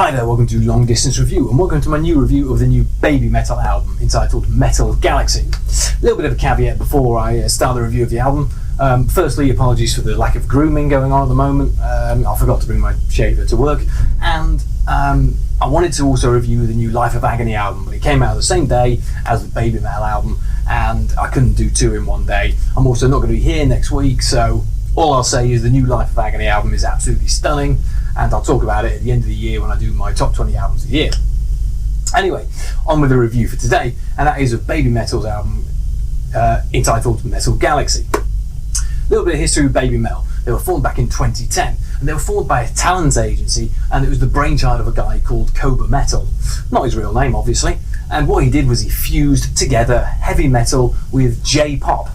Hi there, welcome to Long Distance Review, and welcome to my new review of the new Babymetal album entitled Metal Galaxy. A little bit of a caveat before I start the review of the album. Firstly, apologies for the lack of grooming going on at the moment. I forgot to bring my shaver to work, and I wanted to also review the new Life of Agony album, but it came out the same day as the Babymetal album, and I couldn't do two in one day. I'm also not going to be here next week, so all I'll say is the new Life of Agony album is absolutely stunning, and I'll talk about it at the end of the year when I do my top 20 albums of the year. Anyway, on with the review for today, and that is of Babymetal's album entitled Metal Galaxy. A little bit of history with Babymetal. They were formed back in 2010, and they were formed by a talent agency, and it was the brainchild of a guy called Cobra Metal. Not his real name, obviously. And what he did was he fused together heavy metal with J-pop,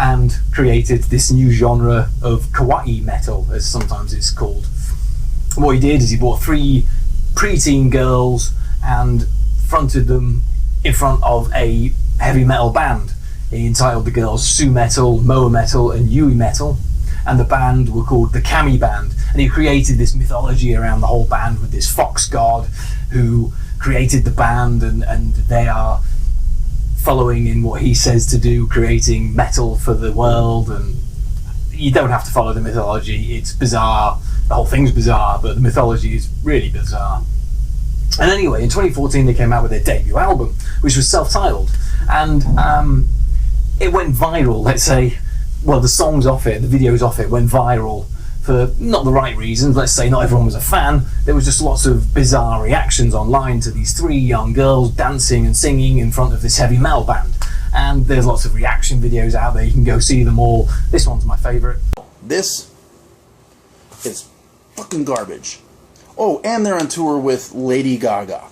and created this new genre of Kawaii metal, as sometimes it's called. What he did is he brought three preteen girls and fronted them in front of a heavy metal band. He entitled the girls Su Metal, Moa Metal and Yui Metal, and the band were called the Kami Band, and he created this mythology around the whole band with this fox god who created the band, and they are following in what he says to do, creating metal for the world. And you don't have to follow the mythology, it's bizarre, the whole thing's bizarre, but the mythology is really bizarre. And anyway, in 2014 they came out with their debut album, which was self-titled, and it went viral, let's say. Well, the songs off it, the videos off it went viral for not the right reasons. Let's say not everyone was a fan. There was just lots of bizarre reactions online to these three young girls dancing and singing in front of this heavy metal band. And there's lots of reaction videos out there, you can go see them all. This one's my favourite. This is fucking garbage. Oh, and they're on tour with Lady Gaga.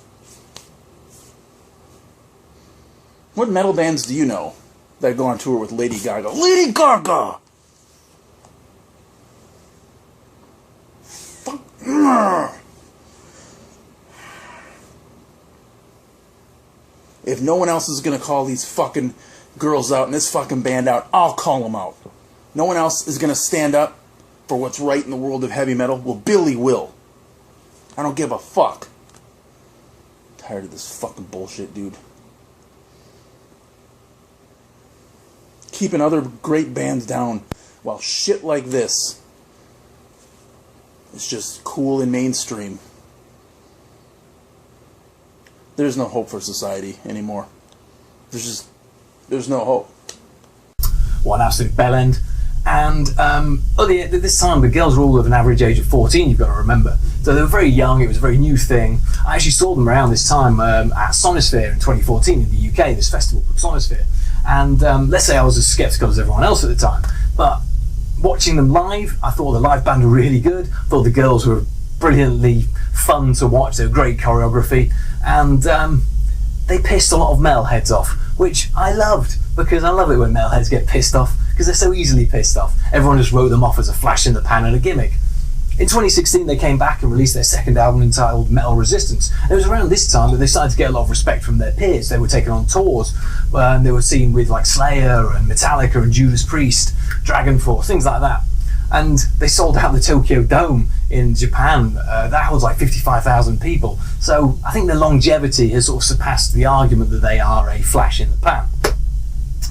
What metal bands do you know that go on tour with Lady Gaga? Lady Gaga! Fuck. If no one else is gonna call these fucking girls out and this fucking band out, I'll call them out. No one else is gonna stand up for what's right in the world of heavy metal. Well, Billy will. I don't give a fuck. I'm tired of this fucking bullshit, dude. Keeping other great bands down while shit like this is just cool and mainstream. There's no hope for society anymore. There's no hope. What an absolute bellend. And this time the girls were all of an average age of 14, you've got to remember. So they were very young, it was a very new thing. I actually saw them around this time at Sonisphere in 2014 in the UK, this festival called Sonisphere. And let's say I was as sceptical as everyone else at the time, but watching them live, I thought the live band were really good. I thought the girls were brilliantly fun to watch, they were great choreography, and they pissed a lot of metalheads off, which I loved, because I love it when metalheads get pissed off, because they're so easily pissed off. Everyone just wrote them off as a flash in the pan and a gimmick. In 2016 they came back and released their second album entitled Metal Resistance. And it was around this time that they started to get a lot of respect from their peers. They were taken on tours, and they were seen with like Slayer and Metallica and Judas Priest, Dragon Force, things like that. And they sold out the Tokyo Dome in Japan. That holds like 55,000 people. So I think their longevity has sort of surpassed the argument that they are a flash in the pan.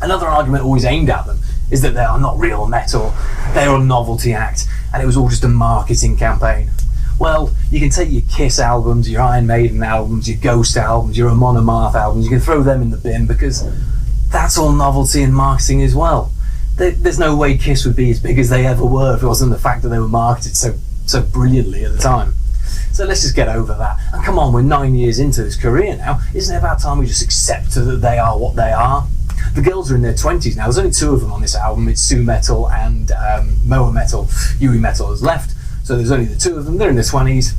Another argument always aimed at them is that they are not real metal, they are a novelty act, and it was all just a marketing campaign. Well, you can take your Kiss albums, your Iron Maiden albums, your Ghost albums, your Amon Amarth albums, you can throw them in the bin, because that's all novelty and marketing as well. There's no way Kiss would be as big as they ever were if it wasn't the fact that they were marketed so brilliantly at the time. So let's just get over that. And come on, we're 9 years into this career now. Isn't it about time we just accept that they are what they are? The girls are in their 20s now. There's only two of them on this album. It's Su Metal and Moa Metal. Yui Metal has left, so there's only the two of them. They're in their 20s.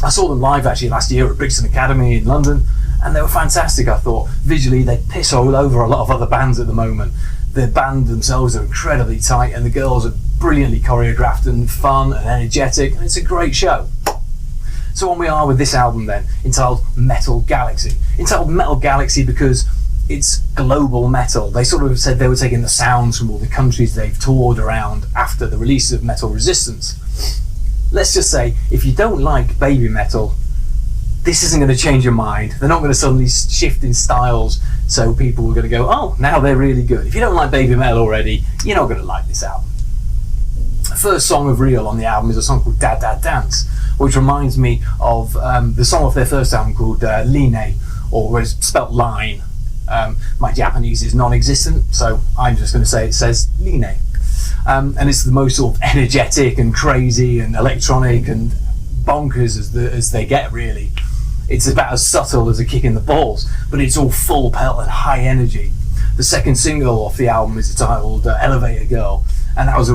I saw them live actually last year at Brixton Academy in London, and they were fantastic, I thought. Visually, they piss all over a lot of other bands at the moment. The band themselves are incredibly tight, and the girls are brilliantly choreographed and fun and energetic, and it's a great show. So on we are with this album then, entitled Metal Galaxy. Entitled Metal Galaxy because it's global metal. They sort of said they were taking the sounds from all the countries they've toured around after the release of Metal Resistance. Let's just say, if you don't like baby metal, this isn't going to change your mind. They're not going to suddenly shift in styles, so people are going to go, oh, now they're really good. If you don't like Babymetal already, you're not going to like this album. The first song of Real on the album is a song called Dad Dad Dance, which reminds me of the song off their first album called Line, or it's spelt line. My Japanese is non-existent, so I'm just going to say it says Line. And it's the most sort of energetic and crazy and electronic and bonkers as they get, really. It's about as subtle as a kick in the balls, but it's all full pelt and high energy. The second single off the album is titled Elevator Girl, and that was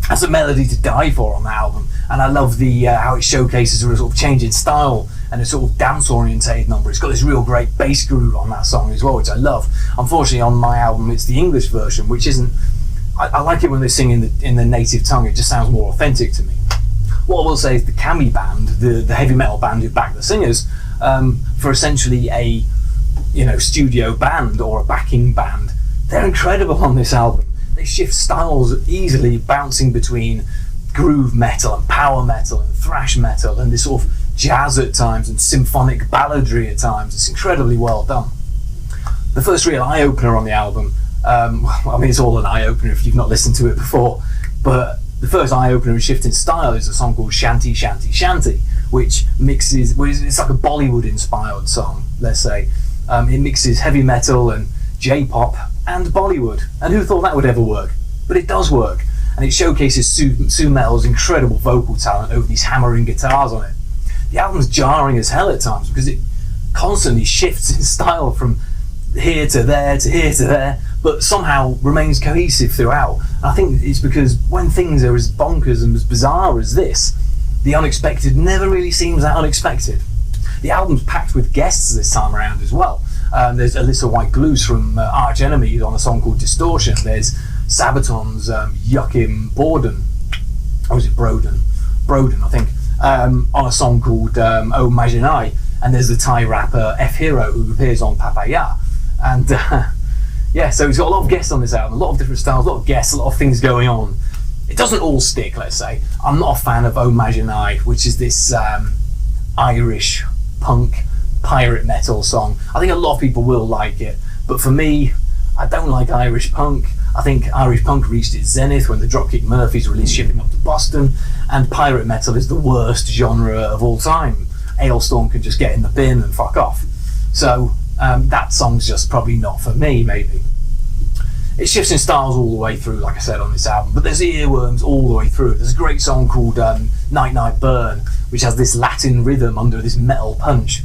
that's a melody to die for on the album. And I love the how it showcases a sort of change in style and a sort of dance-orientated number. It's got this real great bass groove on that song as well, which I love. Unfortunately, on my album, it's the English version, which isn't... I like it when they sing in the native tongue. It just sounds more authentic to me. What I will say is the Kami band, the heavy metal band who backed the singers, for essentially a studio band or a backing band, they're incredible on this album. They shift styles easily, bouncing between groove metal and power metal and thrash metal and this sort of jazz at times and symphonic balladry at times. It's incredibly well done. The first real eye-opener on the album, it's all an eye-opener if you've not listened to it before, but the first eye-opener in shifting style is a song called Shanty Shanty Shanty, which mixes, it's like a Bollywood-inspired song, let's say. It mixes heavy metal and J-pop and Bollywood, and who thought that would ever work? But it does work, and it showcases Sue Metal's incredible vocal talent over these hammering guitars on it. The album's jarring as hell at times because it constantly shifts in style from here to there to here to there, but somehow remains cohesive throughout. And I think it's because when things are as bonkers and as bizarre as this, the unexpected never really seems that unexpected. The album's packed with guests this time around as well. There's Alyssa White-Gluz from Arch Enemy on a song called Distortion. There's Sabaton's Yuckim Borden, or is it Broden, I think, on a song called Oh Majinai. And there's the Thai rapper F Hero who appears on Papaya. And so he's got a lot of guests on this album, a lot of different styles, a lot of guests, a lot of things going on. It doesn't all stick, let's say. I'm not a fan of Oh Majinai, which is this Irish punk pirate metal song. I think a lot of people will like it, but for me, I don't like Irish punk. I think Irish punk reached its zenith when the Dropkick Murphys released Shipping Up to Boston, and pirate metal is the worst genre of all time. Ailstorm can just get in the bin and fuck off. So that song's just probably not for me, maybe. It shifts in styles all the way through, like I said, on this album, but there's earworms all the way through. There's a great song called Night Night Burn, which has this Latin rhythm under this metal punch.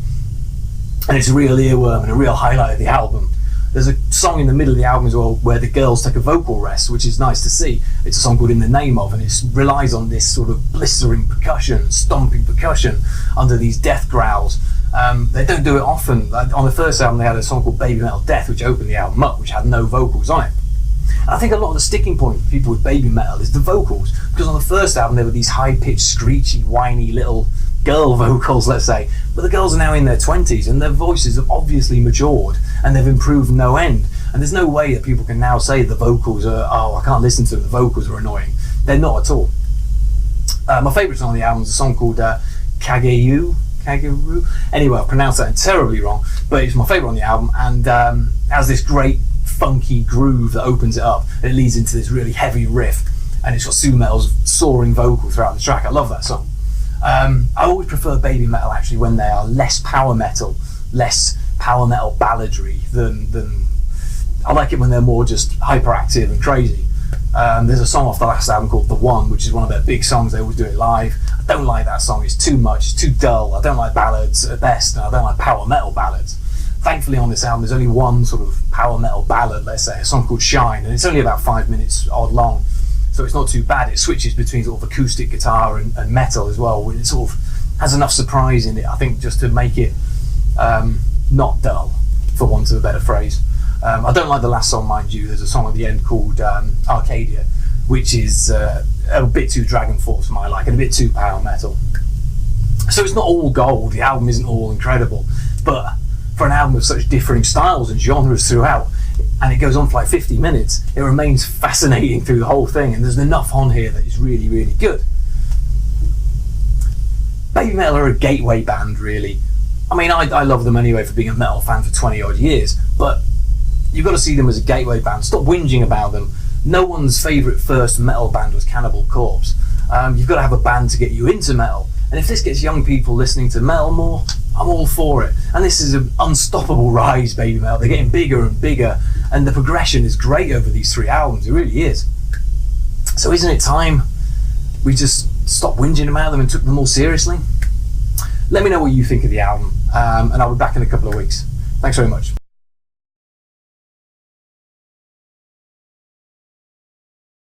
And it's a real earworm and a real highlight of the album. There's a song in the middle of the album as well where the girls take a vocal rest, which is nice to see. It's a song called In the Name Of, and it relies on this sort of blistering percussion, stomping percussion under these death growls. They don't do it often. On the first album they had a song called Babymetal Death, which opened the album up, which had no vocals on it. And I think a lot of the sticking point for people with Babymetal is the vocals, because on the first album there were these high-pitched, screechy, whiny little girl vocals, let's say, but the girls are now in their 20s and their voices have obviously matured and they've improved no end, and there's no way that people can now say the vocals are, I can't listen to them, the vocals are annoying. They're not at all. My favourite song on the album is a song called Kageru. Anyway, I pronounced that terribly wrong, but it's my favourite on the album, and has this great funky groove that opens it up. It leads into this really heavy riff, and it's got Sue Metal's soaring vocal throughout the track. I love that song. I always prefer Babymetal actually when they are less power metal balladry than I like it when they're more just hyperactive and crazy. There's a song off the last album called The One, which is one of their big songs. They always do it live. I don't like that song. It's too much. It's too dull. I don't like ballads at best, and I don't like power metal ballads. Thankfully on this album there's only one sort of power metal ballad, let's say, a song called Shine, and it's only about 5 minutes odd long, so it's not too bad. It switches between sort of acoustic guitar and metal as well. It sort of has enough surprise in it, I think, just to make it not dull, for want of a better phrase. I don't like the last song, mind you. There's a song at the end called Arcadia, which is a bit too Dragon Force for my liking, a bit too power metal. So it's not all gold, the album isn't all incredible, but for an album with such differing styles and genres throughout, and it goes on for like 50 minutes, it remains fascinating through the whole thing, and there's enough on here that is really, really good. Babymetal are a gateway band, really. I mean, I love them anyway for being a metal fan for 20 odd years, but you've got to see them as a gateway band. Stop whinging about them. No one's favourite first metal band was Cannibal Corpse. You've got to have a band to get you into metal. And if this gets young people listening to metal more, I'm all for it. And this is an unstoppable rise, Babymetal. They're getting bigger and bigger, and the progression is great over these 3 albums. It really is. So isn't it time we just stopped whinging about them and took them more seriously? Let me know what you think of the album, and I'll be back in a couple of weeks. Thanks very much.